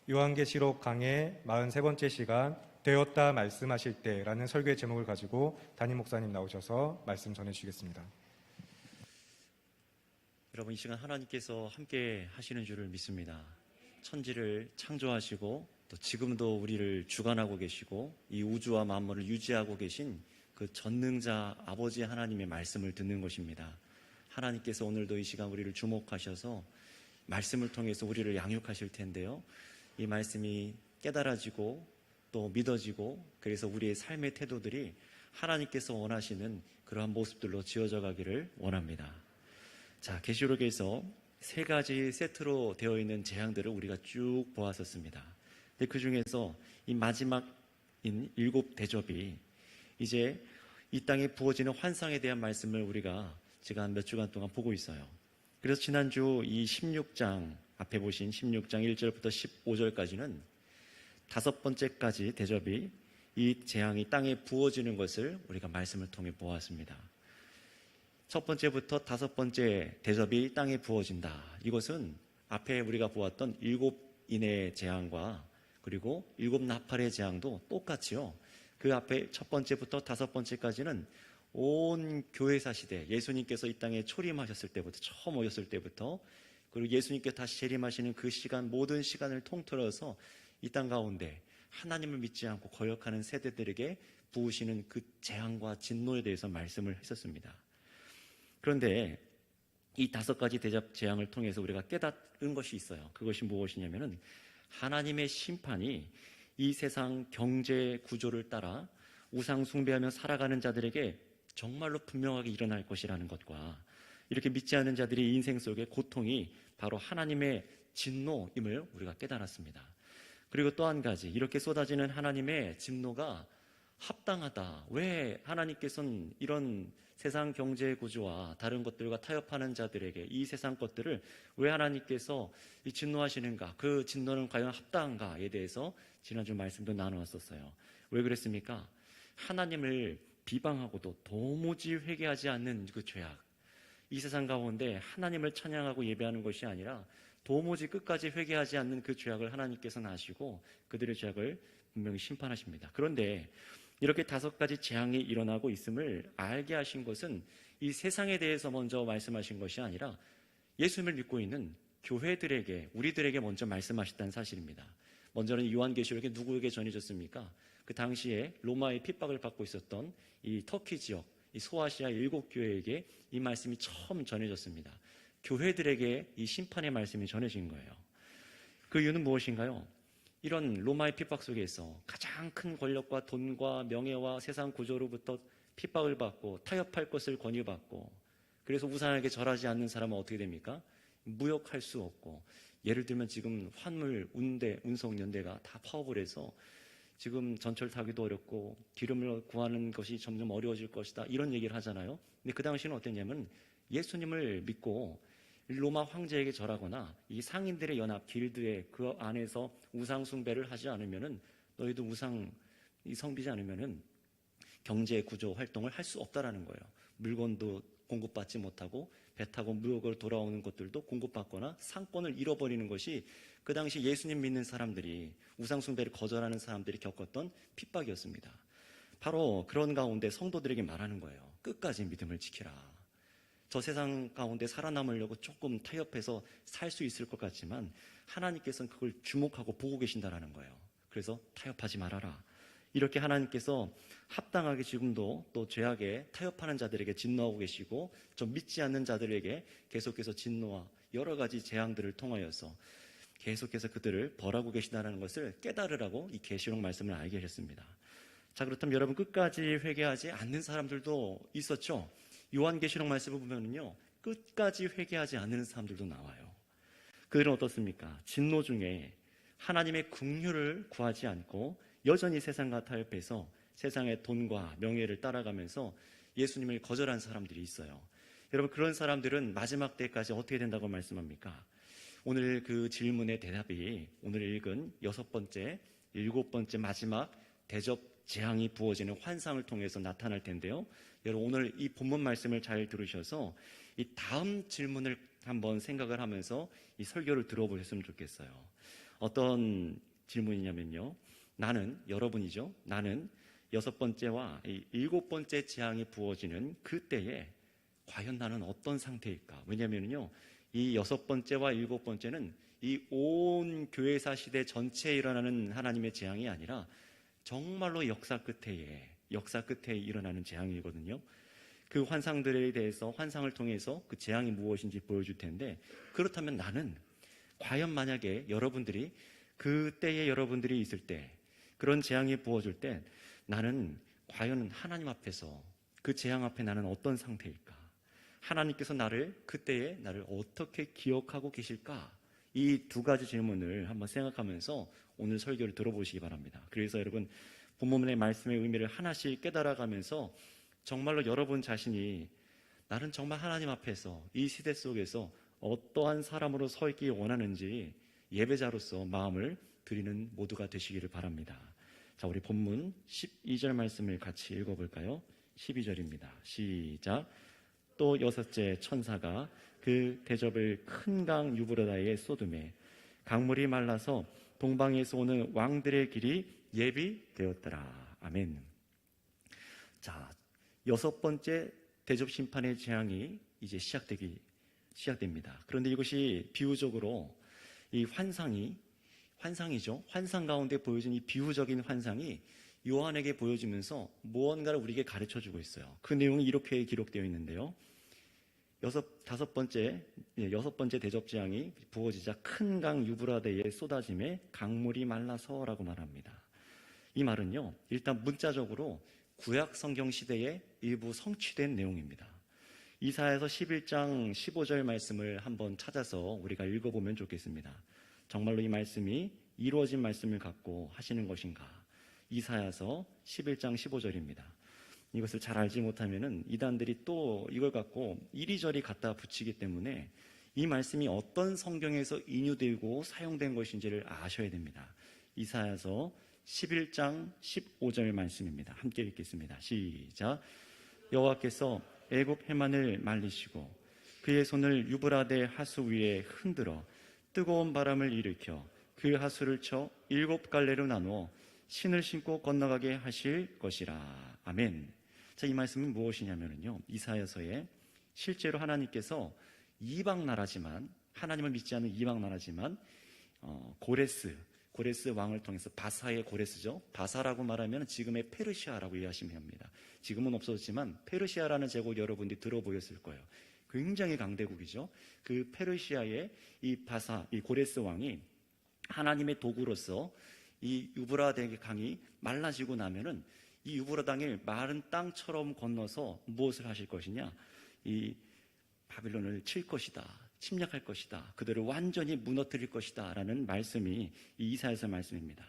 요한계시록 강의 43번째 시간 되었다 말씀하실 때라는 설교의 제목을 가지고 담임 목사님 나오셔서 말씀 전해주시겠습니다. 여러분, 이 시간 하나님께서 함께 하시는 줄을 믿습니다. 천지를 창조하시고 또 지금도 우리를 주관하고 계시고 이 우주와 만물을 유지하고 계신 그 전능자 아버지 하나님의 말씀을 듣는 것입니다. 하나님께서 오늘도 이 시간 우리를 주목하셔서 말씀을 통해서 우리를 양육하실 텐데요, 이 말씀이 깨달아지고 또 믿어지고, 그래서 우리의 삶의 태도들이 하나님께서 원하시는 그러한 모습들로 지어져 가기를 원합니다. 자, 계시록에서 세 가지 세트로 되어 있는 재앙들을 우리가 쭉 보았었습니다. 근데 그 중에서 이 마지막인 7 대접이 이제 이 땅에 부어지는 환상에 대한 말씀을 우리가 지금 몇 주간 동안 보고 있어요. 그래서 지난주 이 16장 앞에 보신 16장 1절부터 15절까지는 5번째까지 대접이 이 재앙이 땅에 부어지는 것을 우리가 말씀을 통해 보았습니다. 첫 번째부터 5번째 대접이 땅에 부어진다. 이것은 앞에 우리가 보았던 7인의 재앙과 그리고 7나팔의 재앙도 똑같이요, 그 앞에 첫 번째부터 5번째까지는 온 교회사 시대, 예수님께서 이 땅에 초림하셨을 때부터, 처음 오셨을 때부터, 그리고 예수님께 다시 재림하시는 그 시간, 모든 시간을 통틀어서 이 땅 가운데 하나님을 믿지 않고 거역하는 세대들에게 부으시는 그 재앙과 진노에 대해서 말씀을 했었습니다. 그런데 이 5가지 대접 재앙을 통해서 우리가 깨달은 것이 있어요. 그것이 무엇이냐면은 하나님의 심판이 이 세상 경제 구조를 따라 우상 숭배하며 살아가는 자들에게 정말로 분명하게 일어날 것이라는 것과, 이렇게 믿지 않는 자들의 인생 속에 고통이 바로 하나님의 진노임을 우리가 깨달았습니다. 그리고 또 한 가지, 이렇게 쏟아지는 하나님의 진노가 합당하다. 왜 하나님께서는 이런 세상 경제 구조와 다른 것들과 타협하는 자들에게 이 세상 것들을 왜 하나님께서 진노하시는가, 그 진노는 과연 합당한가에 대해서 지난주 말씀도 나누었었어요. 왜 그랬습니까? 하나님을 비방하고도 도무지 회개하지 않는 그 죄악, 이 세상 가운데 하나님을 찬양하고 예배하는 것이 아니라 도무지 끝까지 회개하지 않는 그 죄악을 하나님께서는 아시고 그들의 죄악을 분명히 심판하십니다. 그런데 이렇게 5가지 재앙이 일어나고 있음을 알게 하신 것은 이 세상에 대해서 먼저 말씀하신 것이 아니라 예수님을 믿고 있는 교회들에게, 우리들에게 먼저 말씀하셨다는 사실입니다. 먼저는 요한계시록에 누구에게 전해졌습니까? 그 당시에 로마의 핍박을 받고 있었던 이 터키 지역, 이 소아시아 7교회에게 이 말씀이 처음 전해졌습니다. 교회들에게 이 심판의 말씀이 전해진 거예요. 그 이유는 무엇인가요? 이런 로마의 핍박 속에서 가장 큰 권력과 돈과 명예와 세상 구조로부터 핍박을 받고 타협할 것을 권유받고, 그래서 우상에게 절하지 않는 사람은 어떻게 됩니까? 무역할 수 없고, 예를 들면 지금 환물, 운송연대가 다 파업을 해서 지금 전철 타기도 어렵고 기름을 구하는 것이 점점 어려워질 것이다, 이런 얘기를 하잖아요. 근데 그 당시는 어땠냐면 예수님을 믿고 로마 황제에게 절하거나 이 상인들의 연합 길드의 그 안에서 우상 숭배를 하지 않으면은, 너희도 우상 성비지 않으면은 경제 구조 활동을 할 수 없다라는 거예요. 물건도 공급받지 못하고 배 타고 무역으로 돌아오는 것들도 공급받거나 상권을 잃어버리는 것이 그 당시 예수님 믿는 사람들이, 우상 숭배를 거절하는 사람들이 겪었던 핍박이었습니다. 바로 그런 가운데 성도들에게 말하는 거예요. 끝까지 믿음을 지키라. 저 세상 가운데 살아남으려고 조금 타협해서 살 수 있을 것 같지만 하나님께서는 그걸 주목하고 보고 계신다라는 거예요. 그래서 타협하지 말아라. 이렇게 하나님께서 합당하게 지금도 또 죄악에 타협하는 자들에게 진노하고 계시고, 좀 믿지 않는 자들에게 계속해서 진노와 여러 가지 재앙들을 통하여서 계속해서 그들을 벌하고 계시다는 것을 깨달으라고 이 계시록 말씀을 알게 하셨습니다. 자, 그렇다면 여러분, 끝까지 회개하지 않는 사람들도 있었죠. 요한계시록 말씀을 보면요, 끝까지 회개하지 않는 사람들도 나와요. 그들은 어떻습니까? 진노 중에 하나님의 긍휼을 구하지 않고 여전히 세상과 타협해서 세상의 돈과 명예를 따라가면서 예수님을 거절한 사람들이 있어요. 여러분, 그런 사람들은 마지막 때까지 어떻게 된다고 말씀합니까? 오늘 그 질문의 대답이 오늘 읽은 6번째, 7번째 마지막 대접 재앙이 부어지는 환상을 통해서 나타날 텐데요, 여러분, 오늘 이 본문 말씀을 잘 들으셔서 이 다음 질문을 한번 생각을 하면서 이 설교를 들어보셨으면 좋겠어요. 어떤 질문이냐면요. 나는, 여러분이죠. 나는 6번째와 7번째 재앙이 부어지는 그때에 과연 나는 어떤 상태일까? 왜냐면요. 이 6번째와 7번째는 이 온 교회사 시대 전체에 일어나는 하나님의 재앙이 아니라 정말로 역사 끝에 일어나는 재앙이거든요. 그 환상들에 대해서, 환상을 통해서 그 재앙이 무엇인지 보여줄 텐데, 그렇다면 나는 과연 만약에 여러분들이 그때에 여러분들이 있을 때, 그런 재앙이 부어질 때 나는 과연 하나님 앞에서 그 재앙 앞에 나는 어떤 상태일까? 하나님께서 그때에 나를 어떻게 기억하고 계실까? 이 두 가지 질문을 한번 생각하면서 오늘 설교를 들어보시기 바랍니다. 그래서 여러분, 본문의 말씀의 의미를 하나씩 깨달아가면서 정말로 여러분 자신이 나는 정말 하나님 앞에서 이 시대 속에서 어떠한 사람으로 서 있기 원하는지 예배자로서 마음을 드리는 모두가 되시기를 바랍니다. 자, 우리 본문 12절 말씀을 같이 읽어볼까요? 12절입니다. 시작. 또 6째 천사가 그 대접을 큰 강 유브라다에 쏟음에 강물이 말라서 동방에서 오는 왕들의 길이 예비되었더라. 아멘. 자, 6번째 대접 심판의 재앙이 이제 시작됩니다. 그런데 이것이 비유적으로 이 환상이죠. 환상 가운데 보여진 이 비유적인 환상이 요한에게 보여지면서 무언가를 우리에게 가르쳐주고 있어요. 그 내용이 이렇게 기록되어 있는데요. 6번째 대접 재앙이 부어지자 큰 강 유브라데에 쏟아짐에 강물이 말라서라고 말합니다. 이 말은요, 일단 문자적으로 구약 성경 시대에 일부 성취된 내용입니다. 이사야서 11장 15절 말씀을 한번 찾아서 우리가 읽어보면 좋겠습니다. 정말로 이 말씀이 이루어진 말씀을 갖고 하시는 것인가? 이사야서 11장 15절입니다. 이것을 잘 알지 못하면은 이단들이 또 이걸 갖고 이리저리 갖다 붙이기 때문에 이 말씀이 어떤 성경에서 인유되고 사용된 것인지를 아셔야 됩니다. 이사야서 11장 15절 말씀입니다. 함께 읽겠습니다. 시작. 여호와께서 애굽 해만을 말리시고 그의 손을 유브라데 하수 위에 흔들어 뜨거운 바람을 일으켜 그 하수를 쳐 7갈래로 나누어 신을 신고 건너가게 하실 것이라. 아멘. 자, 이 말씀은 무엇이냐면요, 이사야서에 실제로 하나님께서 이방 나라지만, 하나님을 믿지 않는 이방 나라지만 고레스 왕을 통해서, 바사의 고레스죠. 바사라고 말하면 지금의 페르시아라고 이해하시면 됩니다. 지금은 없어졌지만 페르시아라는 제국 여러분들이 들어보셨을 거예요. 굉장히 강대국이죠. 그 페르시아의 이 바사, 이 고레스 왕이 하나님의 도구로서 이 유브라데 강이 말라지고 나면은 이 유브라당을 마른 땅처럼 건너서 무엇을 하실 것이냐? 이 바빌론을 칠 것이다. 침략할 것이다. 그들을 완전히 무너뜨릴 것이다. 라는 말씀이 이 이사야서 말씀입니다.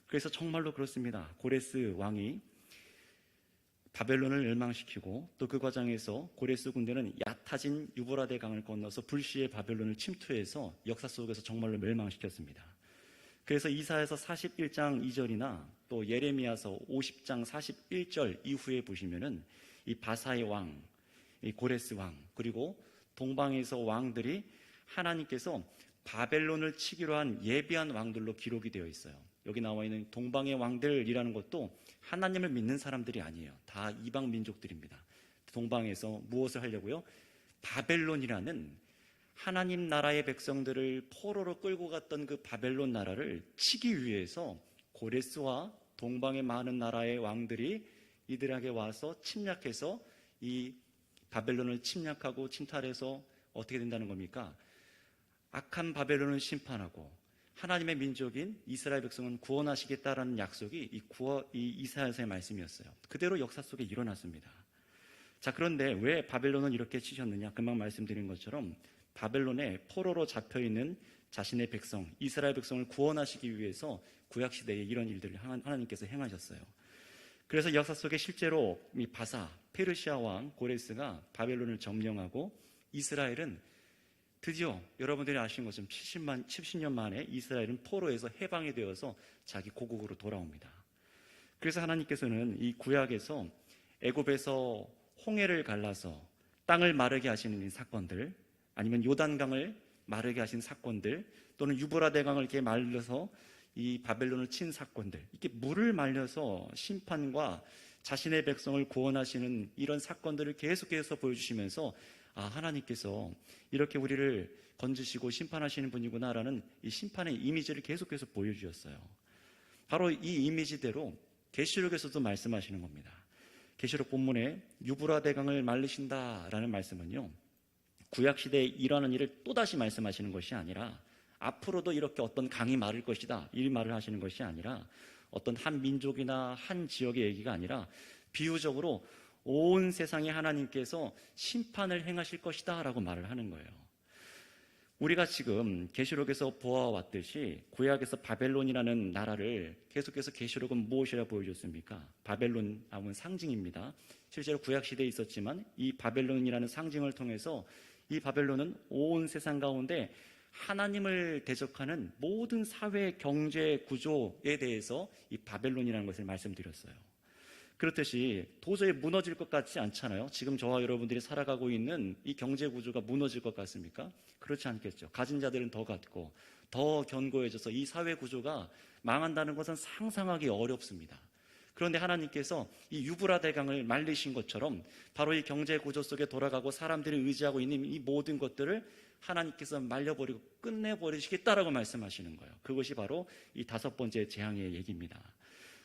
그래서 정말로 그렇습니다. 고레스 왕이 바벨론을 멸망시키고 또 그 과정에서 고레스 군대는 얕아진 유브라데 강을 건너서 불시에 바벨론을 침투해서 역사 속에서 정말로 멸망시켰습니다. 그래서 이사야서 41장 2절이나 또 예레미야서 50장 41절 이후에 보시면은 이 바사의 왕, 이 고레스 왕, 그리고 동방에서 왕들이 하나님께서 바벨론을 치기로 한 예비한 왕들로 기록이 되어 있어요. 여기 나와 있는 동방의 왕들이라는 것도 하나님을 믿는 사람들이 아니에요. 다 이방 민족들입니다. 동방에서 무엇을 하려고요? 바벨론이라는 하나님 나라의 백성들을 포로로 끌고 갔던 그 바벨론 나라를 치기 위해서 고레스와 동방의 많은 나라의 왕들이 이들에게 와서 침략해서 이 바벨론을 침략하고 침탈해서 어떻게 된다는 겁니까? 악한 바벨론을 심판하고 하나님의 민족인 이스라엘 백성은 구원하시겠다라는 약속이 이 이사야서의 말씀이었어요. 그대로 역사 속에 일어났습니다. 자, 그런데 왜 바벨론을 이렇게 치셨느냐? 금방 말씀드린 것처럼 바벨론에 포로로 잡혀있는 자신의 백성, 이스라엘 백성을 구원하시기 위해서 구약시대에 이런 일들을 하나님께서 행하셨어요. 그래서 역사 속에 실제로 이 바사, 페르시아 왕 고레스가 바벨론을 점령하고 이스라엘은 드디어 여러분들이 아시는 것처럼 70년 만에 이스라엘은 포로에서 해방이 되어서 자기 고국으로 돌아옵니다. 그래서 하나님께서는 이 구약에서 애굽에서 홍해를 갈라서 땅을 마르게 하시는 이 사건들, 아니면 요단강을 마르게 하신 사건들, 또는 유브라 대강을 이렇게 말려서 이 바벨론을 친 사건들, 이렇게 물을 말려서 심판과 자신의 백성을 구원하시는 이런 사건들을 계속해서 보여주시면서 하나님께서 이렇게 우리를 건지시고 심판하시는 분이구나라는 이 심판의 이미지를 계속해서 보여주셨어요. 바로 이 이미지대로 계시록에서도 말씀하시는 겁니다. 계시록 본문에 유브라 대강을 말리신다라는 말씀은요, 구약시대에 일어나는 일을 또다시 말씀하시는 것이 아니라 앞으로도 이렇게 어떤 강이 마를 것이다, 이 말을 하시는 것이 아니라 어떤 한 민족이나 한 지역의 얘기가 아니라 비유적으로 온 세상에 하나님께서 심판을 행하실 것이다 라고 말을 하는 거예요. 우리가 지금 계시록에서 보아왔듯이 구약에서 바벨론이라는 나라를 계속해서 계시록은 무엇이라 보여줬습니까? 바벨론하고는 상징입니다. 실제로 구약시대에 있었지만 이 바벨론이라는 상징을 통해서 이 바벨론은 온 세상 가운데 하나님을 대적하는 모든 사회 경제 구조에 대해서 이 바벨론이라는 것을 말씀드렸어요. 그렇듯이 도저히 무너질 것 같지 않잖아요. 지금 저와 여러분들이 살아가고 있는 이 경제 구조가 무너질 것 같습니까? 그렇지 않겠죠. 가진 자들은 더 갖고 더 견고해져서 이 사회 구조가 망한다는 것은 상상하기 어렵습니다. 그런데 하나님께서 이 유브라 대강을 말리신 것처럼 바로 이 경제 구조 속에 돌아가고 사람들이 의지하고 있는 이 모든 것들을 하나님께서 말려버리고 끝내버리시겠다라고 말씀하시는 거예요. 그것이 바로 이 5번째 재앙의 얘기입니다.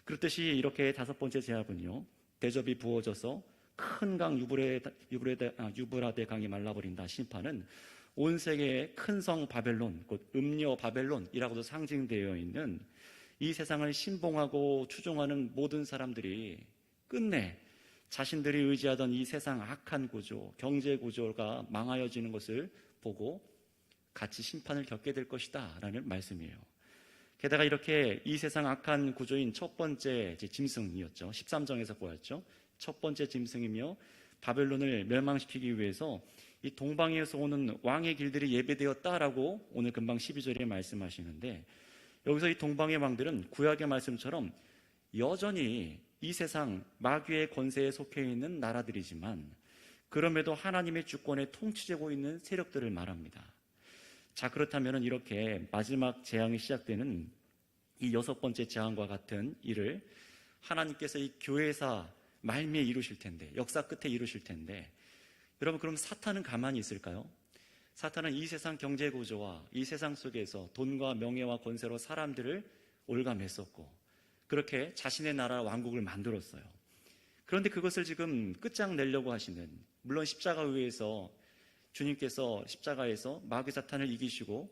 그렇듯이 이렇게 5번째 재앙은요, 대접이 부어져서 큰 강 유브라데 강이 말라버린다 심판은 온 세계의 큰 성 바벨론, 곧 음녀 바벨론이라고도 상징되어 있는 이 세상을 신봉하고 추종하는 모든 사람들이 끝내 자신들이 의지하던 이 세상 악한 구조, 경제 구조가 망하여지는 것을 보고 같이 심판을 겪게 될 것이다 라는 말씀이에요. 게다가 이렇게 이 세상 악한 구조인 첫 번째 짐승이었죠. 13장에서 보았죠. 첫 번째 짐승이며 바벨론을 멸망시키기 위해서 이 동방에서 오는 왕의 길들이 예배되었다라고 오늘 금방 12절에 말씀하시는데, 여기서 이 동방의 왕들은 구약의 말씀처럼 여전히 이 세상 마귀의 권세에 속해 있는 나라들이지만 그럼에도 하나님의 주권에 통치되고 있는 세력들을 말합니다. 자, 그렇다면 이렇게 마지막 재앙이 시작되는 이 6번째 재앙과 같은 일을 하나님께서 이 교회사 말미에 이루실 텐데, 역사 끝에 이루실 텐데, 여러분 그럼 사탄은 가만히 있을까요? 사탄은 이 세상 경제 구조와 이 세상 속에서 돈과 명예와 권세로 사람들을 올감했었고 그렇게 자신의 나라 왕국을 만들었어요. 그런데 그것을 지금 끝장내려고 하시는, 물론 십자가 위에서 주님께서 십자가에서 마귀 사탄을 이기시고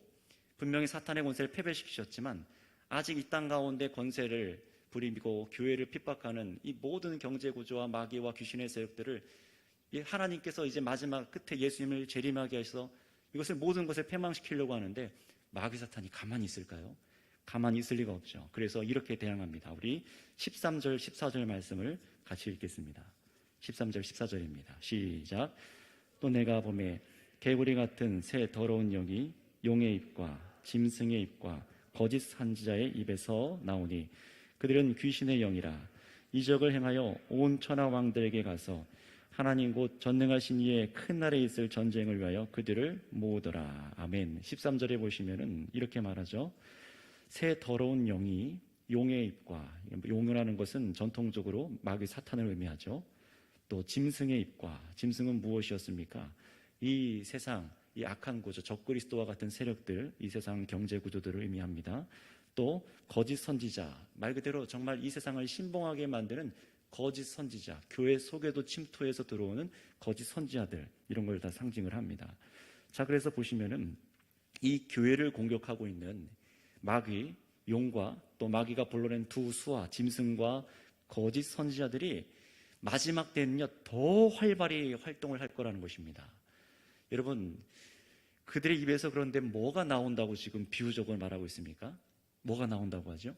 분명히 사탄의 권세를 패배시키셨지만 아직 이 땅 가운데 권세를 부리고 교회를 핍박하는 이 모든 경제 구조와 마귀와 귀신의 세력들을 하나님께서 이제 마지막 끝에 예수님을 재림하게 하셔서 이것을 모든 것을 패망시키려고 하는데 마귀 사탄이 가만히 있을까요? 가만히 있을 리가 없죠. 그래서 이렇게 대항합니다. 우리 13절 14절 말씀을 같이 읽겠습니다. 13절 14절입니다. 시작. 또 내가 보매 개구리 같은 새 더러운 영이 용의 입과 짐승의 입과 거짓 선지자의 입에서 나오니 그들은 귀신의 영이라 이적을 행하여 온 천하 왕들에게 가서 하나님 곧 전능하신 이의 큰 날에 있을 전쟁을 위하여 그들을 모으더라. 아멘. 13절에 보시면은 이렇게 말하죠. 새 더러운 영이 용의 입과, 용이라는 것은 전통적으로 마귀 사탄을 의미하죠. 또 짐승의 입과, 짐승은 무엇이었습니까? 이 세상, 이 악한 구조, 적그리스도와 같은 세력들, 이 세상 경제 구조들을 의미합니다. 또 거짓 선지자, 말 그대로 정말 이 세상을 신봉하게 만드는 거짓 선지자, 교회 속에도 침투해서 들어오는 거짓 선지자들, 이런 걸 다 상징을 합니다. 자, 그래서 보시면은 이 교회를 공격하고 있는 마귀, 용과 또 마귀가 불러낸 두 수와 짐승과 거짓 선지자들이 마지막 때는요 더 활발히 활동을 할 거라는 것입니다. 여러분, 그들의 입에서 그런데 뭐가 나온다고 지금 비유적으로 말하고 있습니까? 뭐가 나온다고 하죠?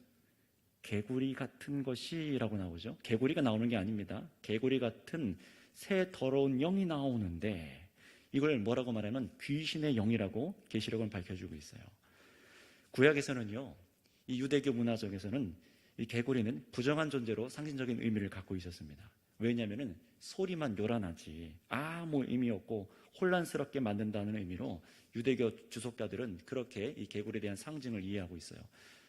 개구리 같은 것이라고 나오죠. 개구리가 나오는 게 아닙니다. 개구리 같은 새 더러운 영이 나오는데 이걸 뭐라고 말하면 귀신의 영이라고 계시록은 밝혀주고 있어요. 구약에서는요, 이 유대교 문화 속에서는 이 개구리는 부정한 존재로 상징적인 의미를 갖고 있었습니다. 왜냐하면 소리만 요란하지 아무 의미 없고 혼란스럽게 만든다는 의미로 유대교 주석가들은 그렇게 이 개구리에 대한 상징을 이해하고 있어요.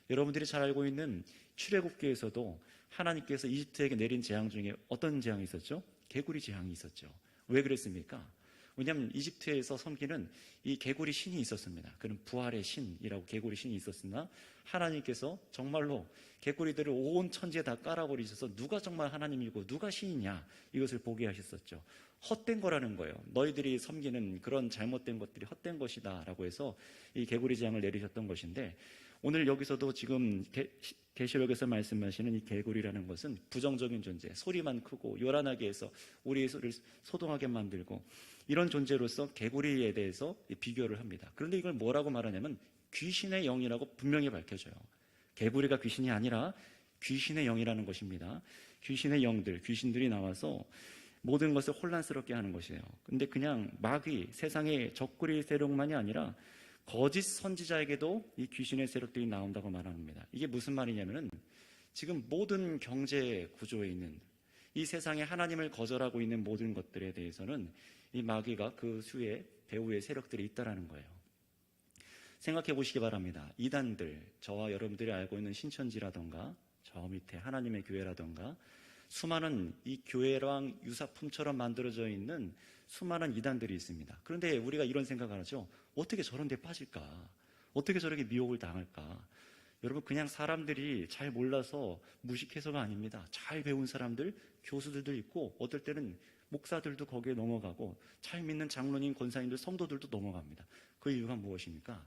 여러분들이 잘 알고 있는 출애굽기에서도 하나님께서 이집트에게 내린 재앙 중에 어떤 재앙이 있었죠? 개구리 재앙이 있었죠. 왜 그랬습니까? 왜냐하면 이집트에서 섬기는 이 개구리 신이 있었습니다. 그는 부활의 신이라고 개구리 신이 있었으나 하나님께서 정말로 개구리들을 온 천지에 다 깔아버리셔서 누가 정말 하나님이고 누가 신이냐 이것을 보게 하셨었죠. 헛된 거라는 거예요. 너희들이 섬기는 그런 잘못된 것들이 헛된 것이다 라고 해서 이 개구리 재앙을 내리셨던 것인데, 오늘 여기서도 지금 계시록에서 말씀하시는 이 개구리라는 것은 부정적인 존재, 소리만 크고 요란하게 해서 우리의 소리를 소동하게 만들고 이런 존재로서 개구리에 대해서 비교를 합니다. 그런데 이걸 뭐라고 말하냐면 귀신의 영이라고 분명히 밝혀져요. 개구리가 귀신이 아니라 귀신의 영이라는 것입니다. 귀신의 영들, 귀신들이 나와서 모든 것을 혼란스럽게 하는 것이에요. 근데 그냥 마귀, 세상의 적그리 세력만이 아니라 거짓 선지자에게도 이 귀신의 세력들이 나온다고 말합니다. 이게 무슨 말이냐면은 지금 모든 경제 구조에 있는 이 세상에 하나님을 거절하고 있는 모든 것들에 대해서는 이 마귀가 그 수의 배후의 세력들이 있다라는 거예요. 생각해 보시기 바랍니다. 이단들, 저와 여러분들이 알고 있는 신천지라던가 저 밑에 하나님의 교회라던가 수많은 이 교회랑 유사품처럼 만들어져 있는 수많은 이단들이 있습니다. 그런데 우리가 이런 생각을 하죠. 어떻게 저런 데 빠질까? 어떻게 저렇게 미혹을 당할까? 여러분, 그냥 사람들이 잘 몰라서 무식해서가 아닙니다. 잘 배운 사람들, 교수들도 있고 어떨 때는 목사들도 거기에 넘어가고 잘 믿는 장로님, 권사님들, 성도들도 넘어갑니다. 그 이유가 무엇입니까?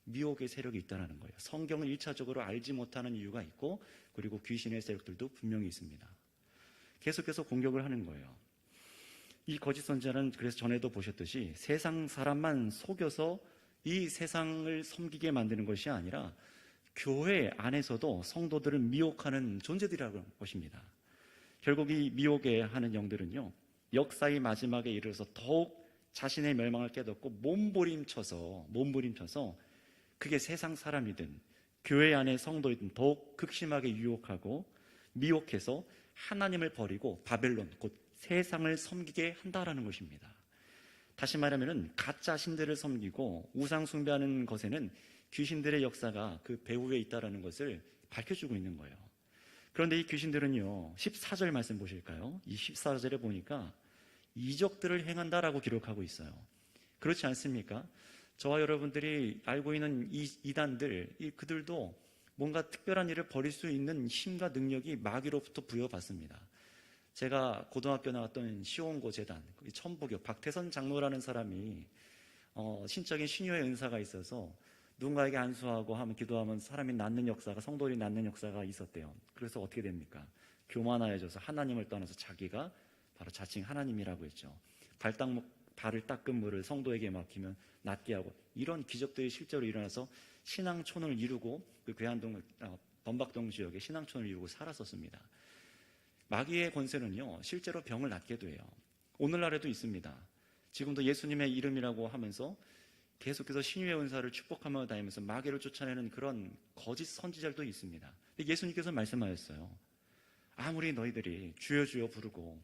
미혹의 세력이 있다는 거예요. 성경을 1차적으로 알지 못하는 이유가 있고, 그리고 귀신의 세력들도 분명히 있습니다. 계속해서 공격을 하는 거예요. 이 거짓 선지자는 그래서 전에도 보셨듯이 세상 사람만 속여서 이 세상을 섬기게 만드는 것이 아니라 교회 안에서도 성도들을 미혹하는 존재들이라는 것입니다. 결국 이 미혹에 하는 영들은요, 역사의 마지막에 이르러서 더욱 자신의 멸망을 깨닫고 몸부림쳐서 그게 세상 사람이든 교회 안의 성도이든 더욱 극심하게 유혹하고 미혹해서 하나님을 버리고 바벨론, 곧 세상을 섬기게 한다라는 것입니다. 다시 말하면 가짜 신들을 섬기고 우상 숭배하는 것에는 귀신들의 역사가 그 배후에 있다라는 것을 밝혀주고 있는 거예요. 그런데 이 귀신들은요, 14절 말씀 보실까요? 이 14절에 보니까 이적들을 행한다라고 기록하고 있어요. 그렇지 않습니까? 저와 여러분들이 알고 있는 이 이단들, 그들도 뭔가 특별한 일을 벌일 수 있는 힘과 능력이 마귀로부터 부여받습니다. 제가 고등학교 나왔던 시온고 재단, 천부교 박태선 장로라는 사람이 신적인 신유의 은사가 있어서 누군가에게 안수하고 하면 기도하면 사람이 낫는 역사가, 성도들이 낫는 역사가 있었대요. 그래서 어떻게 됩니까? 교만하여져서 하나님을 떠나서 자기가 바로 자칭 하나님이라고 했죠. 발을 닦은 물을 성도에게 맡기면 낫게 하고, 이런 기적들이 실제로 일어나서 신앙촌을 이루고 그 괴한동 범박동 지역에 신앙촌을 이루고 살았었습니다. 마귀의 권세는요, 실제로 병을 낫게도 해요. 오늘날에도 있습니다. 지금도 예수님의 이름이라고 하면서 계속해서 신유의 은사를 축복하며 다니면서 마귀를 쫓아내는 그런 거짓 선지자들도 있습니다. 근데 예수님께서 말씀하셨어요. 아무리 너희들이 주여 주여 부르고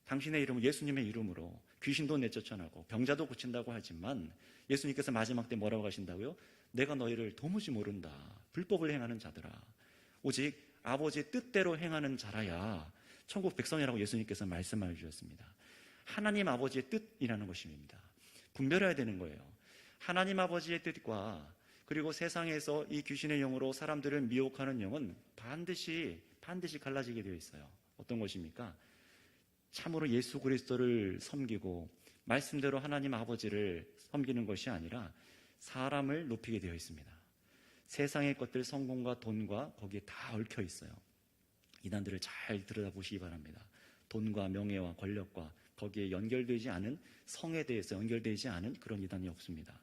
당신의 이름을, 예수님의 이름으로 귀신도 내쫓아나고 병자도 고친다고 하지만 예수님께서 마지막 때 뭐라고 하신다고요? 내가 너희를 도무지 모른다. 불법을 행하는 자들아. 오직 아버지의 뜻대로 행하는 자라야 천국 백성이라고 예수님께서 말씀해 주셨습니다. 하나님 아버지의 뜻이라는 것입니다. 분별해야 되는 거예요. 하나님 아버지의 뜻과 그리고 세상에서 이 귀신의 영으로 사람들을 미혹하는 영은 반드시 갈라지게 되어 있어요. 어떤 것입니까? 참으로 예수 그리스도를 섬기고 말씀대로 하나님 아버지를 섬기는 것이 아니라 사람을 높이게 되어 있습니다. 세상의 것들, 성공과 돈과 거기에 다 얽혀 있어요. 이단들을 잘 들여다보시기 바랍니다. 돈과 명예와 권력과 거기에 연결되지 않은, 성에 대해서 연결되지 않은 그런 이단이 없습니다.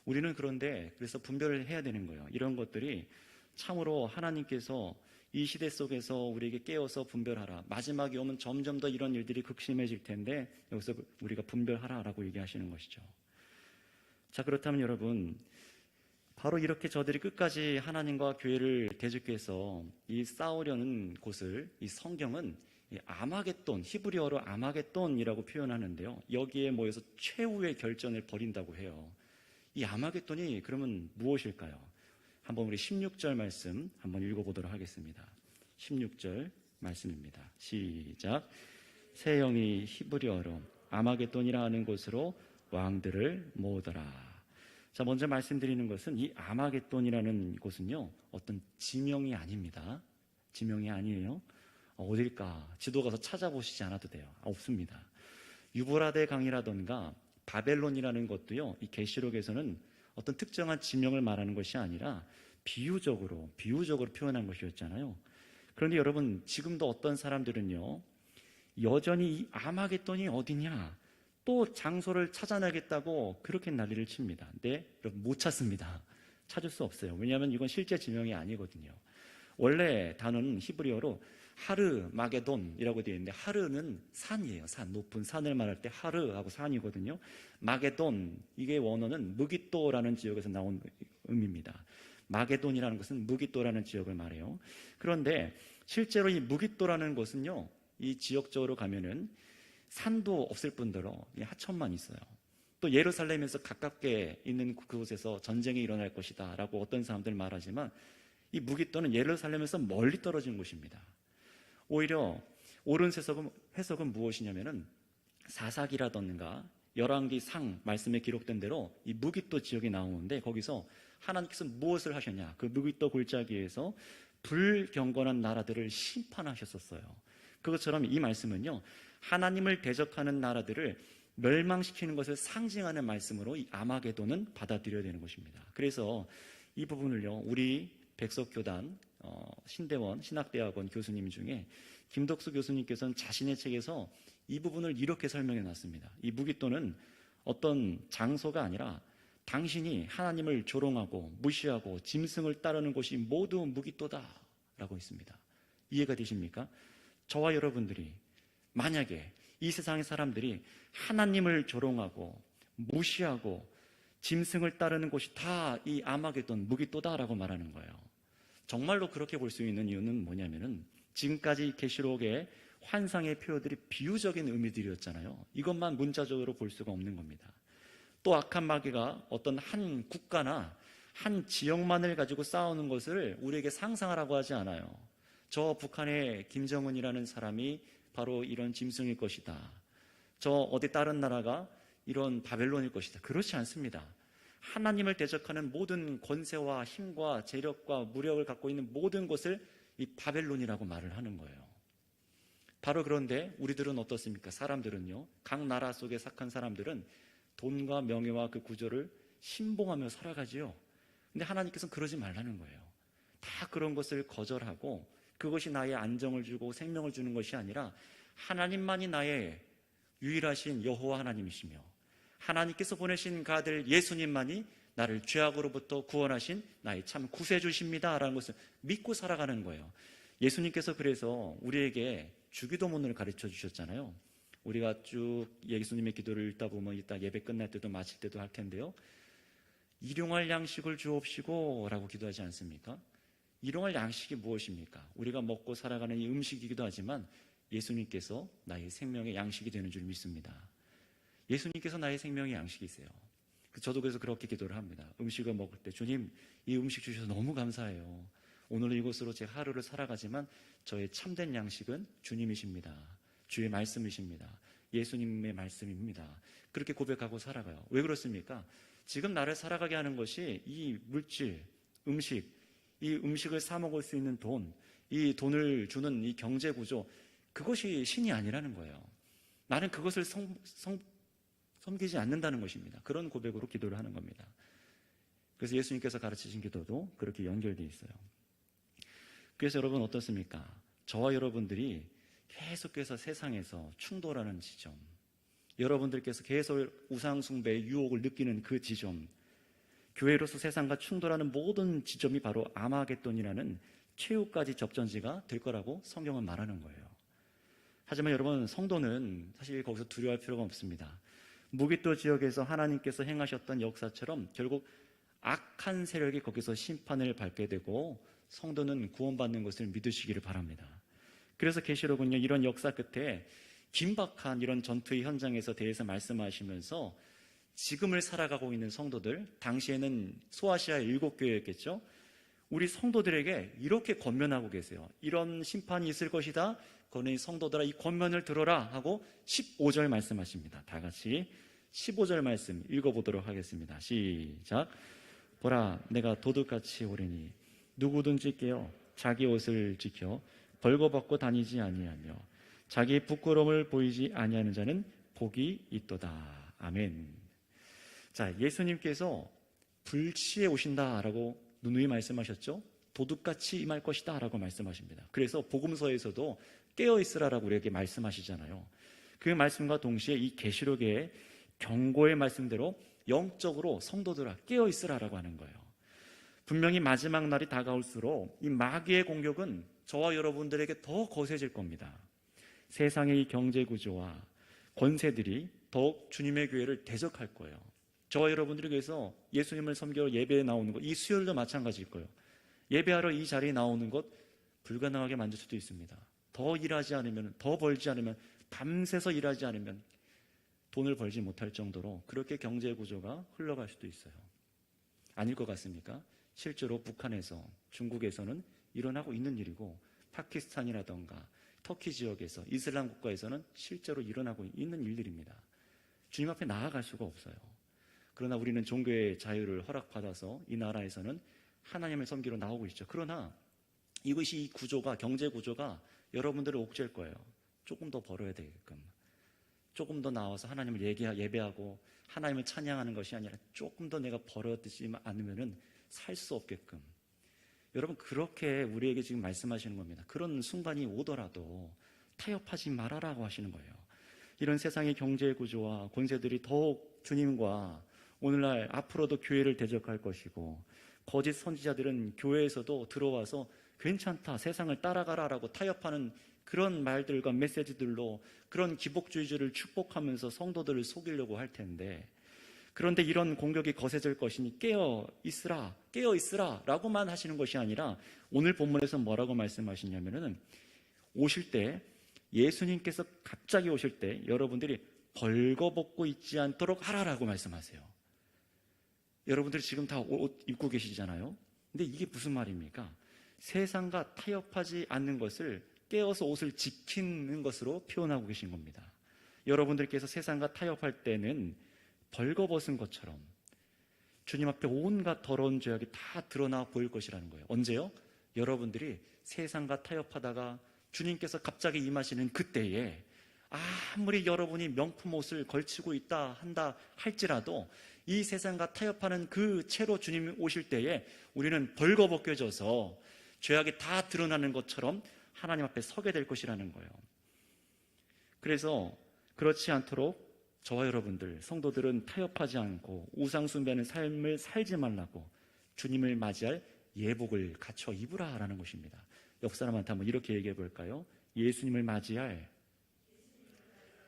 우리는 그런데 그래서 분별을 해야 되는 거예요. 이런 것들이 참으로 하나님께서 이 시대 속에서 우리에게 깨워서 분별하라. 마지막이 오면 점점 더 이런 일들이 극심해질 텐데 여기서 우리가 분별하라라고 얘기하시는 것이죠. 자, 그렇다면 여러분, 바로 이렇게 저들이 끝까지 하나님과 교회를 대적해서 이 싸우려는 곳을 이 성경은 이 아마겟돈, 히브리어로 아마겟돈이라고 표현하는데요. 여기에 모여서 최후의 결전을 벌인다고 해요. 이 아마겟돈이 그러면 무엇일까요? 한번 우리 16절 말씀 한번 읽어보도록 하겠습니다. 16절 말씀입니다. 시작. 새 영이 히브리어로 아마겟돈이라 하는 곳으로 왕들을 모으더라. 자, 먼저 말씀드리는 것은 이 아마겟돈이라는 곳은요, 어떤 지명이 아닙니다. 지명이 아니에요. 어딜까? 지도 가서 찾아보시지 않아도 돼요. 없습니다. 유브라데 강이라던가 바벨론이라는 것도요, 이 계시록에서는 어떤 특정한 지명을 말하는 것이 아니라 비유적으로 표현한 것이었잖아요. 그런데 여러분, 지금도 어떤 사람들은요, 여전히 이 아마겟돈이 어디냐, 또 장소를 찾아내겠다고 그렇게 난리를 칩니다. 근데 여러분, 못 찾습니다. 찾을 수 없어요. 왜냐하면 이건 실제 지명이 아니거든요. 원래 단어는 히브리어로 하르 마게돈이라고 되어 있는데, 하르는 산이에요. 산, 높은 산을 말할 때 하르하고 산이거든요. 마게돈, 이게 원어는 무기또라는 지역에서 나온 의미입니다. 마게돈이라는 것은 무기또라는 지역을 말해요. 그런데 실제로 이 무기또라는 곳은요, 이 지역적으로 가면은 산도 없을 뿐더러 하천만 있어요. 또 예루살렘에서 가깝게 있는 그곳에서 전쟁이 일어날 것이다 라고 어떤 사람들 말하지만, 이 무기또는 예루살렘에서 멀리 떨어진 곳입니다. 오히려 옳은 해석은 무엇이냐면은, 사사기라던가 열왕기 상 말씀에 기록된 대로 이 무기또 지역이 나오는데, 거기서 하나님께서 무엇을 하셨냐, 그 무기또 골짜기에서 불경건한 나라들을 심판하셨었어요. 그것처럼 이 말씀은요, 하나님을 대적하는 나라들을 멸망시키는 것을 상징하는 말씀으로 이 아마게돈은 받아들여야 되는 것입니다. 그래서 이 부분을요, 우리 백석교단 신대원 신학대학원 교수님 중에 김덕수 교수님께서는 자신의 책에서 이 부분을 이렇게 설명해 놨습니다. 이 무기또는 어떤 장소가 아니라 당신이 하나님을 조롱하고 무시하고 짐승을 따르는 곳이 모두 무기또다라고 했습니다. 이해가 되십니까? 저와 여러분들이 만약에 이 세상의 사람들이 하나님을 조롱하고 무시하고 짐승을 따르는 곳이 다 이 아마겟돈 무기또다라고 말하는 거예요. 정말로 그렇게 볼 수 있는 이유는 뭐냐면은, 지금까지 계시록의 환상의 표현들이 비유적인 의미들이었잖아요. 이것만 문자적으로 볼 수가 없는 겁니다. 또 악한 마귀가 어떤 한 국가나 한 지역만을 가지고 싸우는 것을 우리에게 상상하라고 하지 않아요. 저 북한의 김정은이라는 사람이 바로 이런 짐승일 것이다. 저 어디 다른 나라가 이런 바벨론일 것이다. 그렇지 않습니다. 하나님을 대적하는 모든 권세와 힘과 재력과 무력을 갖고 있는 모든 것을 이 바벨론이라고 말을 하는 거예요. 바로 그런데 우리들은 어떻습니까? 사람들은요, 각 나라 속에 속한 사람들은 돈과 명예와 그 구조를 신봉하며 살아가지요. 근데 하나님께서는 그러지 말라는 거예요. 다 그런 것을 거절하고, 그것이 나의 안정을 주고 생명을 주는 것이 아니라 하나님만이 나의 유일하신 여호와 하나님이시며, 하나님께서 보내신 그 아들 예수님만이 나를 죄악으로부터 구원하신 나의 참 구세주십니다 라는 것을 믿고 살아가는 거예요. 예수님께서 그래서 우리에게 주기도문을 가르쳐 주셨잖아요. 우리가 쭉 예수님의 기도를 읽다 보면 이따 예배 끝날 때도 마칠 때도 할 텐데요, 일용할 양식을 주옵시고 라고 기도하지 않습니까? 일용할 양식이 무엇입니까? 우리가 먹고 살아가는 이 음식이기도 하지만 예수님께서 나의 생명의 양식이 되는 줄 믿습니다. 예수님께서 나의 생명의 양식이세요. 저도 그래서 그렇게 기도를 합니다. 음식을 먹을 때, 주님, 이 음식 주셔서 너무 감사해요. 오늘 이곳으로 제 하루를 살아가지만 저의 참된 양식은 주님이십니다. 주의 말씀이십니다. 예수님의 말씀입니다. 그렇게 고백하고 살아가요. 왜 그렇습니까? 지금 나를 살아가게 하는 것이 이 물질, 음식, 이 음식을 사 먹을 수 있는 돈, 이 돈을 주는 이 경제 구조, 그것이 신이 아니라는 거예요. 나는 그것을 섬기지 않는다는 것입니다. 그런 고백으로 기도를 하는 겁니다. 그래서 예수님께서 가르치신 기도도 그렇게 연결되어 있어요. 그래서 여러분 어떻습니까? 저와 여러분들이 계속해서 세상에서 충돌하는 지점, 여러분들께서 계속 우상숭배의 유혹을 느끼는 그 지점, 교회로서 세상과 충돌하는 모든 지점이 바로 아마겟돈이라는 최후까지 접전지가 될 거라고 성경은 말하는 거예요. 하지만 여러분, 성도는 사실 거기서 두려워할 필요가 없습니다. 무기또 지역에서 하나님께서 행하셨던 역사처럼 결국 악한 세력이 거기서 심판을 받게 되고 성도는 구원받는 것을 믿으시기를 바랍니다. 그래서 계시록은요, 이런 역사 끝에 긴박한 이런 전투의 현장에서 대해서 말씀하시면서 지금을 살아가고 있는 성도들, 당시에는 소아시아 7교회였겠죠. 우리 성도들에게 이렇게 권면하고 계세요. 이런 심판이 있을 것이다. 그러니 성도들아 이 권면을 들어라 하고 15절 말씀하십니다. 다 같이 15절 말씀 읽어보도록 하겠습니다. 시작. 보라, 내가 도둑같이 오리니 누구든지 깨어 자기 옷을 지켜 벌거벗고 다니지 아니하며 자기 부끄러움을 보이지 아니하는 자는 복이 있도다. 아멘. 자, 예수님께서 불치에 오신다라고 누누이 말씀하셨죠. 도둑같이 임할 것이다 라고 말씀하십니다. 그래서 복음서에서도 깨어있으라라고 우리에게 말씀하시잖아요. 그 말씀과 동시에 이 계시록의 경고의 말씀대로 영적으로 성도들아 깨어있으라라고 하는 거예요. 분명히 마지막 날이 다가올수록 이 마귀의 공격은 저와 여러분들에게 더 거세질 겁니다. 세상의 이 경제 구조와 권세들이 더욱 주님의 교회를 대적할 거예요. 저와 여러분들이 그래서 예수님을 섬기러 예배에 나오는 것, 이 수요일도 마찬가지일 거예요. 예배하러 이 자리에 나오는 것 불가능하게 만들 수도 있습니다. 더 일하지 않으면, 더 벌지 않으면, 밤새서 일하지 않으면 돈을 벌지 못할 정도로 그렇게 경제 구조가 흘러갈 수도 있어요. 아닐 것 같습니까? 실제로 북한에서, 중국에서는 일어나고 있는 일이고, 파키스탄이라던가 터키 지역에서, 이슬람 국가에서는 실제로 일어나고 있는 일들입니다. 주님 앞에 나아갈 수가 없어요. 그러나 우리는 종교의 자유를 허락받아서 이 나라에서는 하나님을 섬기러 나오고 있죠. 그러나 이것이 이 구조가, 경제 구조가 여러분들을 옥죄일 거예요. 조금 더 벌어야 되게끔, 조금 더 나와서 하나님을 예배하고 하나님을 찬양하는 것이 아니라 조금 더 내가 벌어들지 않으면 살 수 없게끔. 여러분, 그렇게 우리에게 지금 말씀하시는 겁니다. 그런 순간이 오더라도 타협하지 말아라고 하시는 거예요. 이런 세상의 경제 구조와 권세들이 더욱 주님과 오늘날 앞으로도 교회를 대적할 것이고, 거짓 선지자들은 교회에서도 들어와서 괜찮다, 세상을 따라가라라고 타협하는 그런 말들과 메시지들로 그런 기복주의자를 축복하면서 성도들을 속이려고 할 텐데, 그런데 이런 공격이 거세질 것이니 깨어 있으라 라고만 하시는 것이 아니라 오늘 본문에서 뭐라고 말씀하시냐면은, 오실 때, 예수님께서 갑자기 오실 때 여러분들이 벌거벗고 있지 않도록 하라라고 말씀하세요. 여러분들이 지금 다 옷 입고 계시잖아요. 근데 이게 무슨 말입니까? 세상과 타협하지 않는 것을 깨어서 옷을 지키는 것으로 표현하고 계신 겁니다. 여러분들께서 세상과 타협할 때는 벌거벗은 것처럼 주님 앞에 온갖 더러운 죄악이 다 드러나 보일 것이라는 거예요. 언제요? 여러분들이 세상과 타협하다가 주님께서 갑자기 임하시는 그때에 아무리 여러분이 명품 옷을 걸치고 한다 할지라도 이 세상과 타협하는 그 채로 주님이 오실 때에 우리는 벌거벗겨져서 죄악이 다 드러나는 것처럼 하나님 앞에 서게 될 것이라는 거예요. 그래서 그렇지 않도록 저와 여러분들, 성도들은 타협하지 않고 우상 숭배하는 삶을 살지 말라고 주님을 맞이할 예복을 갖춰 입으라라는 것입니다. 옆 사람한테 한번 이렇게 얘기해 볼까요? 예수님을 맞이할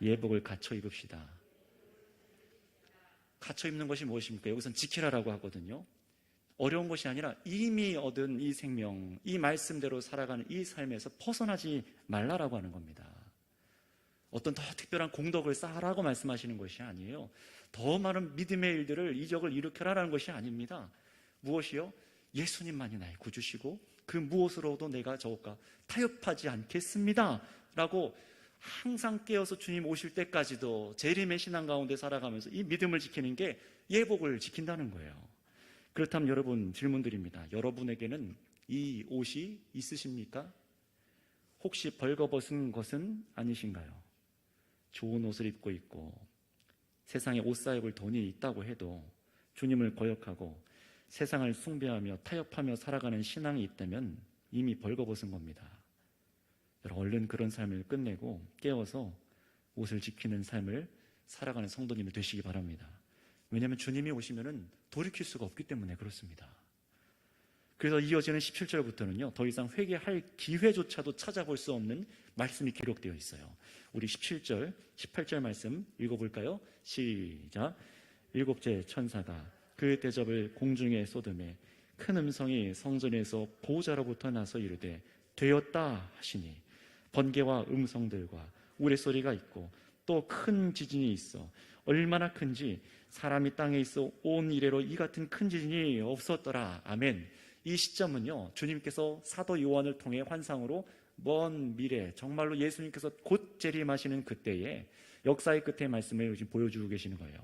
예복을 갖춰 입읍시다. 갖춰 입는 것이 무엇입니까? 여기서는 지키라라고 하거든요. 어려운 것이 아니라 이미 얻은 이 생명, 이 말씀대로 살아가는 이 삶에서 벗어나지 말라라고 하는 겁니다. 어떤 더 특별한 공덕을 쌓으라고 말씀하시는 것이 아니에요. 더 많은 믿음의 일들을, 이적을 일으켜라라는 것이 아닙니다. 무엇이요? 예수님만이 나의 구주시고 그 무엇으로도 내가 저것과 타협하지 않겠습니다 라고 항상 깨어서 주님 오실 때까지도 재림의 신앙 가운데 살아가면서 이 믿음을 지키는 게 예복을 지킨다는 거예요. 그렇다면 여러분, 질문드립니다. 여러분에게는 이 옷이 있으십니까? 혹시 벌거벗은 것은 아니신가요? 좋은 옷을 입고 있고 세상에 옷 사입을 돈이 있다고 해도 주님을 거역하고 세상을 숭배하며 타협하며 살아가는 신앙이 있다면 이미 벌거벗은 겁니다. 여러분, 얼른 그런 삶을 끝내고 깨어서 옷을 지키는 삶을 살아가는 성도님이 되시기 바랍니다. 왜냐하면 주님이 오시면은 돌이킬 수가 없기 때문에 그렇습니다. 그래서 이어지는 17절부터는요, 더 이상 회개할 기회조차도 찾아볼 수 없는 말씀이 기록되어 있어요. 우리 17절, 18절 말씀 읽어볼까요? 시작. 일곱째 천사가 그 대접을 공중에 쏟음에 큰 음성이 성전에서 보호자로부터 나서 이르되 되었다 하시니 번개와 음성들과 우레소리가 있고 또 큰 지진이 있어 얼마나 큰지 사람이 땅에 있어 온 이래로 이 같은 큰 지진이 없었더라. 아멘. 이 시점은요, 주님께서 사도 요한을 통해 환상으로 먼 미래, 정말로 예수님께서 곧 재림하시는 그때에 역사의 끝의 말씀을 지금 보여주고 계시는 거예요.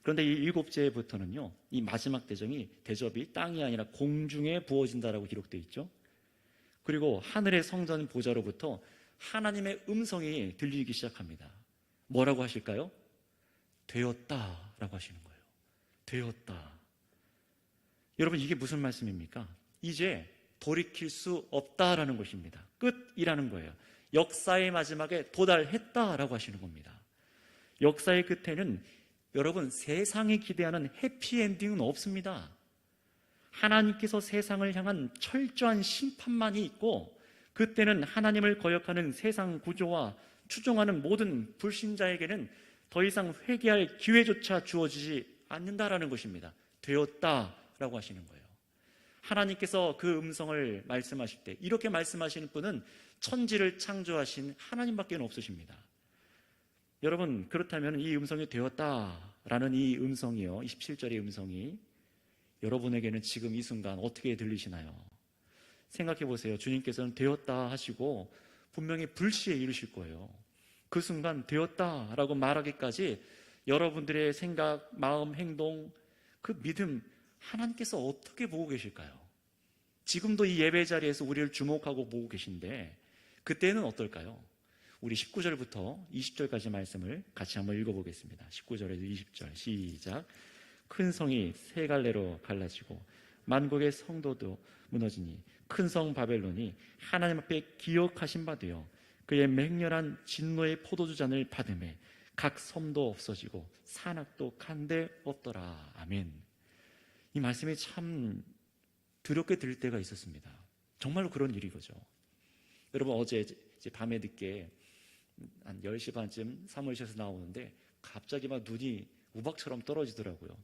그런데 이 7제부터는요, 이 마지막 대접이 땅이 아니라 공중에 부어진다라고 기록되어 있죠. 그리고 하늘의 성전 보좌로부터 하나님의 음성이 들리기 시작합니다. 뭐라고 하실까요? 되었다라고 하시는 거예요. 되었다. 여러분, 이게 무슨 말씀입니까? 이제 돌이킬 수 없다라는 것입니다. 끝이라는 거예요. 역사의 마지막에 도달했다라고 하시는 겁니다. 역사의 끝에는 여러분, 세상이 기대하는 해피엔딩은 없습니다. 하나님께서 세상을 향한 철저한 심판만이 있고, 그때는 하나님을 거역하는 세상 구조와 추종하는 모든 불신자에게는 더 이상 회개할 기회조차 주어지지 않는다라는 것입니다. 되었다라고 하시는 거예요. 하나님께서 그 음성을 말씀하실 때, 이렇게 말씀하시는 분은 천지를 창조하신 하나님밖에 없으십니다. 여러분, 그렇다면 이 음성이 되었다라는 이 음성이요, 27절의 음성이 여러분에게는 지금 이 순간 어떻게 들리시나요? 생각해 보세요. 주님께서는 되었다 하시고 분명히 불시에 이르실 거예요. 그 순간 되었다라고 말하기까지 여러분들의 생각, 마음, 행동, 그 믿음, 하나님께서 어떻게 보고 계실까요? 지금도 이 예배 자리에서 우리를 주목하고 보고 계신데 그때는 어떨까요? 우리 19절부터 20절까지 말씀을 같이 한번 읽어보겠습니다. 19절에서 20절 시작. 큰 성이 세 갈래로 갈라지고 만국의 성도도 무너지니 큰 성 바벨론이 하나님 앞에 기억하신 바 되어 그의 맹렬한 진노의 포도주 잔을 받음에 각 섬도 없어지고 산악도 간데 없더라. 아멘. 이 말씀이 참 두렵게 들릴 때가 있었습니다. 정말로 그런 일이거죠. 여러분, 어제 이제 밤에 늦게 한 10시 반쯤 사무실에서 나오는데 갑자기 막 눈이 우박처럼 떨어지더라고요.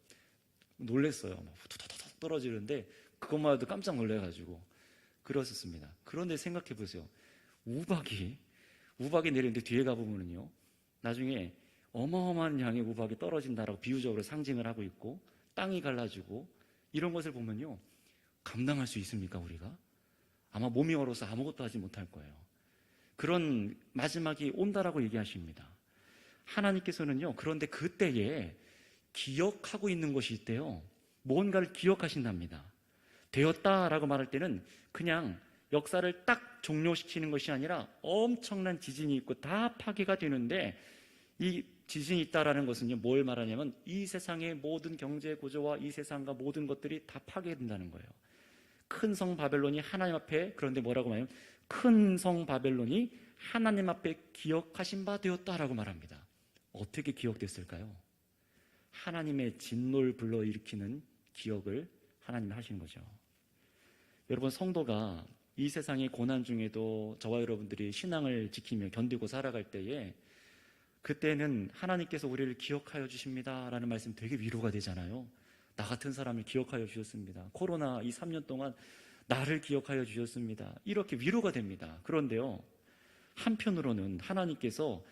놀랬어요. 막 후두두둑 떨어지는데 그것만 해도 깜짝 놀래가지고 그랬었습니다. 그런데 생각해 보세요. 우박이 내리는데 뒤에 가보면요, 나중에 어마어마한 양의 우박이 떨어진다라고 비유적으로 상징을 하고 있고 땅이 갈라지고 이런 것을 보면요, 감당할 수 있습니까? 우리가? 아마 몸이 얼어서 아무것도 하지 못할 거예요. 그런 마지막이 온다라고 얘기하십니다. 하나님께서는요, 그런데 그때에 기억하고 있는 것이 있대요. 뭔가를 기억하신답니다. 되었다라고 말할 때는 그냥 역사를 딱 종료시키는 것이 아니라 엄청난 지진이 있고 다 파괴가 되는데, 이 지진이 있다라는 것은요, 뭘 말하냐면 이 세상의 모든 경제 구조와 이 세상과 모든 것들이 다 파괴된다는 거예요. 큰 성 바벨론이 하나님 앞에, 그런데 뭐라고 말하냐면 큰 성 바벨론이 하나님 앞에 기억하신 바 되었다라고 말합니다. 어떻게 기억됐을까요? 하나님의 진노를 불러일으키는 기억을 하나님이 하신 거죠. 여러분, 성도가 이 세상의 고난 중에도 저와 여러분들이 신앙을 지키며 견디고 살아갈 때에 그때는 하나님께서 우리를 기억하여 주십니다 라는 말씀 되게 위로가 되잖아요. 나 같은 사람을 기억하여 주셨습니다. 코로나 이 3년 동안 나를 기억하여 주셨습니다. 이렇게 위로가 됩니다. 그런데요, 한편으로는 하나님께서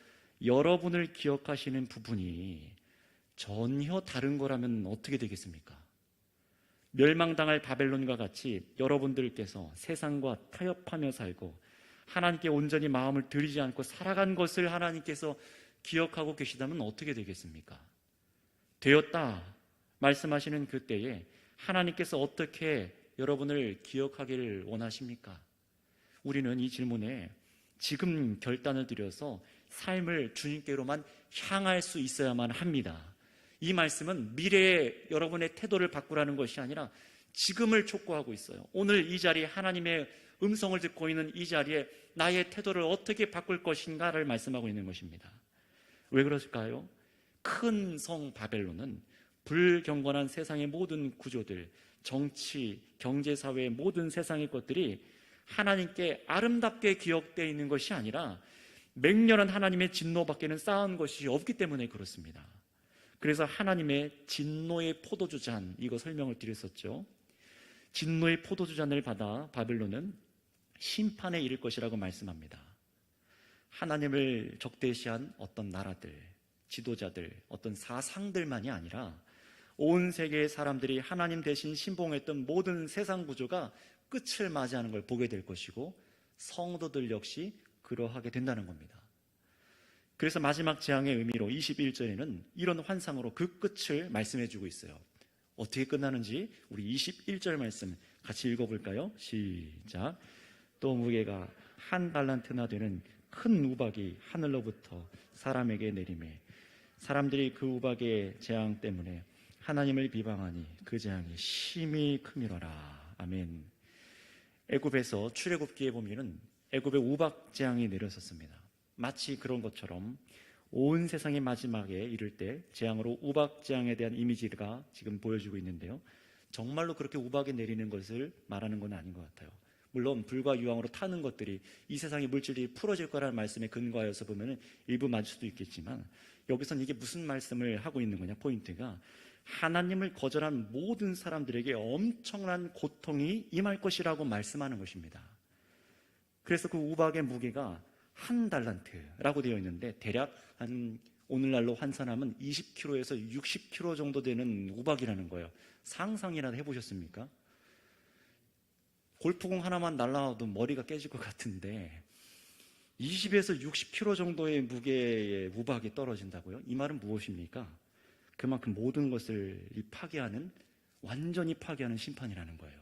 여러분을 기억하시는 부분이 전혀 다른 거라면 어떻게 되겠습니까? 멸망당할 바벨론과 같이 여러분들께서 세상과 타협하며 살고 하나님께 온전히 마음을 들이지 않고 살아간 것을 하나님께서 기억하고 계시다면 어떻게 되겠습니까? 되었다 말씀하시는 그때에 하나님께서 어떻게 여러분을 기억하기를 원하십니까? 우리는 이 질문에 지금 결단을 드려서 삶을 주님께로만 향할 수 있어야만 합니다. 이 말씀은 미래의 여러분의 태도를 바꾸라는 것이 아니라 지금을 촉구하고 있어요. 오늘 이 자리에 하나님의 음성을 듣고 있는 이 자리에 나의 태도를 어떻게 바꿀 것인가를 말씀하고 있는 것입니다. 왜 그럴까요? 큰 성 바벨론은 불경건한 세상의 모든 구조들, 정치, 경제, 사회의 모든 세상의 것들이 하나님께 아름답게 기억되어 있는 것이 아니라 맹렬한 하나님의 진노밖에는 쌓은 것이 없기 때문에 그렇습니다. 그래서 하나님의 진노의 포도주잔, 이거 설명을 드렸었죠. 진노의 포도주잔을 받아 바벨론은 심판에 이를 것이라고 말씀합니다. 하나님을 적대시한 어떤 나라들, 지도자들, 어떤 사상들만이 아니라 온 세계의 사람들이 하나님 대신 신봉했던 모든 세상 구조가 끝을 맞이하는 걸 보게 될 것이고 성도들 역시 그러하게 된다는 겁니다. 그래서 마지막 재앙의 의미로 21절에는 이런 환상으로 그 끝을 말씀해 주고 있어요. 어떻게 끝나는지 우리 21절 말씀 같이 읽어볼까요? 시작. 또 무게가 1달란트나 되는 큰 우박이 하늘로부터 사람에게 내리매 사람들이 그 우박의 재앙 때문에 하나님을 비방하니 그 재앙이 심히 크미러라. 아멘. 애굽에서 출애굽기에 보면은 애굽에 우박 재앙이 내렸었습니다. 마치 그런 것처럼 온 세상의 마지막에 이를 때 재앙으로 우박 재앙에 대한 이미지가 지금 보여주고 있는데요. 정말로 그렇게 우박이 내리는 것을 말하는 건 아닌 것 같아요. 물론 불과 유황으로 타는 것들이 이 세상의 물질이 풀어질 거라는 말씀에 근거하여서 보면 일부 맞을 수도 있겠지만 여기서는 이게 무슨 말씀을 하고 있는 거냐. 포인트가 하나님을 거절한 모든 사람들에게 엄청난 고통이 임할 것이라고 말씀하는 것입니다. 그래서 그 우박의 무게가 1달란트라고 되어 있는데 대략 한 오늘날로 환산하면 20kg에서 60kg 정도 되는 우박이라는 거예요. 상상이라도 해보셨습니까? 골프공 하나만 날라와도 머리가 깨질 것 같은데 20에서 60kg 정도의 무게의 우박이 떨어진다고요? 이 말은 무엇입니까? 그만큼 모든 것을 파괴하는, 완전히 파괴하는 심판이라는 거예요.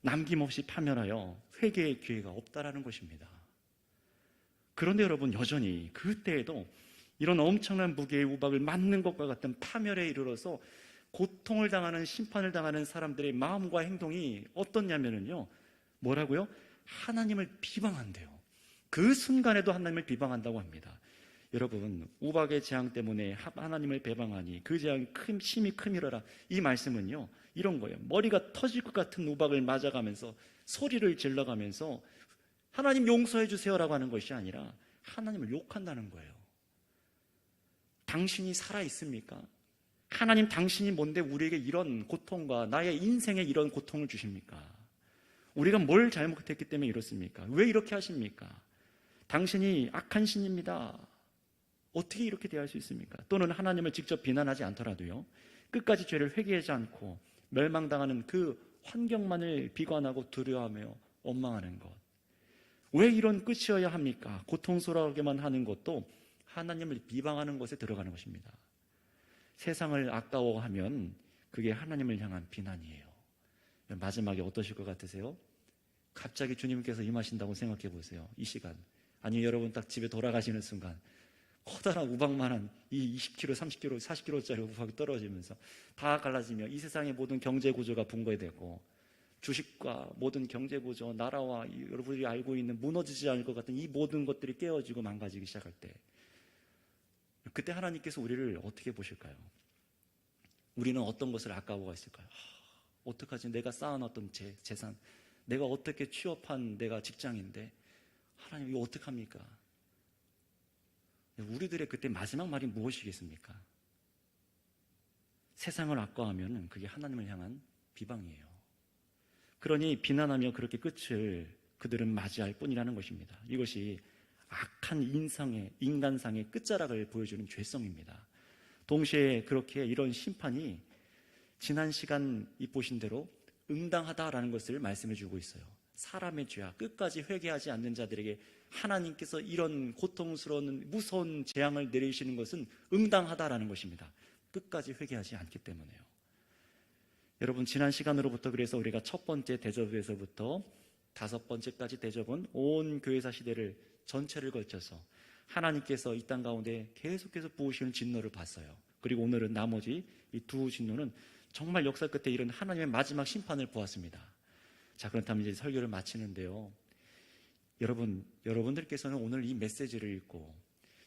남김없이 파멸하여 회개의 기회가 없다라는 것입니다. 그런데 여러분, 여전히 그때에도 이런 엄청난 무게의 우박을 맞는 것과 같은 파멸에 이르러서 고통을 당하는, 심판을 당하는 사람들의 마음과 행동이 어떻냐면요, 뭐라고요? 하나님을 비방한대요. 그 순간에도 하나님을 비방한다고 합니다. 여러분, 우박의 재앙 때문에 하나님을 배방하니 그 재앙이 심히 크미러라. 이 말씀은요, 이런 거예요. 머리가 터질 것 같은 우박을 맞아가면서 소리를 질러가면서 하나님 용서해 주세요라고 하는 것이 아니라 하나님을 욕한다는 거예요. 당신이 살아있습니까? 하나님, 당신이 뭔데 우리에게 이런 고통과 나의 인생에 이런 고통을 주십니까? 우리가 뭘 잘못했기 때문에 이렇습니까? 왜 이렇게 하십니까? 당신이 악한 신입니다. 어떻게 이렇게 대할 수 있습니까? 또는 하나님을 직접 비난하지 않더라도요, 끝까지 죄를 회개하지 않고 멸망당하는 그 환경만을 비관하고 두려워하며 원망하는 것. 왜 이런 끝이어야 합니까? 고통스러우게만 하는 것도 하나님을 비방하는 것에 들어가는 것입니다. 세상을 아까워하면 그게 하나님을 향한 비난이에요. 마지막에 어떠실 것 같으세요? 갑자기 주님께서 임하신다고 생각해 보세요. 이 시간, 아니 여러분 딱 집에 돌아가시는 순간 커다란 우박만한 이 20kg, 30kg, 40kg짜리 우박이 떨어지면서 다 갈라지며 이 세상의 모든 경제 구조가 붕괴되고 주식과 모든 경제 구조, 나라와 여러분들이 알고 있는 무너지지 않을 것 같은 이 모든 것들이 깨어지고 망가지기 시작할 때, 그때 하나님께서 우리를 어떻게 보실까요? 우리는 어떤 것을 아까워했을까요? 어떡하지? 내가 쌓아놨던 재산, 내가 어떻게 취업한 내가 직장인데 하나님 이거 어떡합니까? 우리들의 그때 마지막 말이 무엇이겠습니까? 세상을 아까워하면 그게 하나님을 향한 비방이에요. 그러니 비난하며 그렇게 끝을 그들은 맞이할 뿐이라는 것입니다. 이것이 악한 인간상의 끝자락을 보여주는 죄성입니다. 동시에 그렇게 이런 심판이 지난 시간 보신 대로 응당하다라는 것을 말씀해 주고 있어요. 사람의 죄악, 끝까지 회개하지 않는 자들에게 하나님께서 이런 고통스러운 무서운 재앙을 내리시는 것은 응당하다라는 것입니다. 끝까지 회개하지 않기 때문에요. 여러분, 지난 시간으로부터 그래서 우리가 첫 번째 대접에서부터 5번째까지 대접은 온 교회사 시대를 전체를 걸쳐서 하나님께서 이 땅 가운데 계속해서 부으시는 진노를 봤어요. 그리고 오늘은 나머지 이 두 진노는 정말 역사 끝에 이른 하나님의 마지막 심판을 보았습니다. 자, 그렇다면 이제 설교를 마치는데요, 여러분들께서는 오늘 이 메시지를 읽고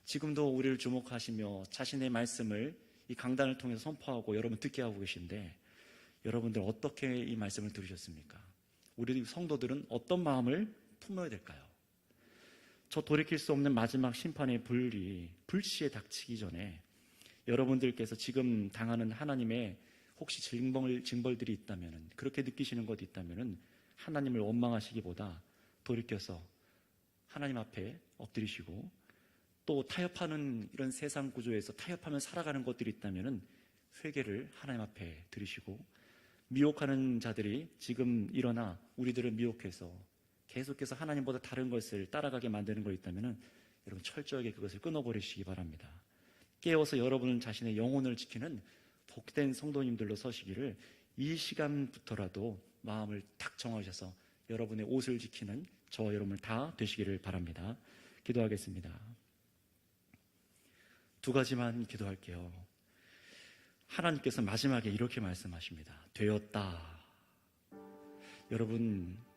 지금도 우리를 주목하시며 자신의 말씀을 이 강단을 통해서 선포하고 여러분 듣게 하고 계신데, 여러분들 어떻게 이 말씀을 들으셨습니까? 우리 성도들은 어떤 마음을 품어야 될까요? 저 돌이킬 수 없는 마지막 심판의 불시에 닥치기 전에 여러분들께서 지금 당하는 하나님의 혹시 징벌들이 있다면, 그렇게 느끼시는 것이 있다면 하나님을 원망하시기보다 돌이켜서 하나님 앞에 엎드리시고, 또 타협하는 이런 세상 구조에서 타협하며 살아가는 것들이 있다면 회개를 하나님 앞에 드리시고, 미혹하는 자들이 지금 일어나 우리들을 미혹해서 계속해서 하나님보다 다른 것을 따라가게 만드는 거 있다면 여러분 철저하게 그것을 끊어버리시기 바랍니다. 깨어서 여러분 자신의 영혼을 지키는 복된 성도님들로 서시기를 이 시간부터라도 마음을 탁 정하셔서 여러분의 옷을 지키는 저와 여러분 다 되시기를 바랍니다. 기도하겠습니다. 두 가지만 기도할게요. 하나님께서 마지막에 이렇게 말씀하십니다. 되었다. 여러분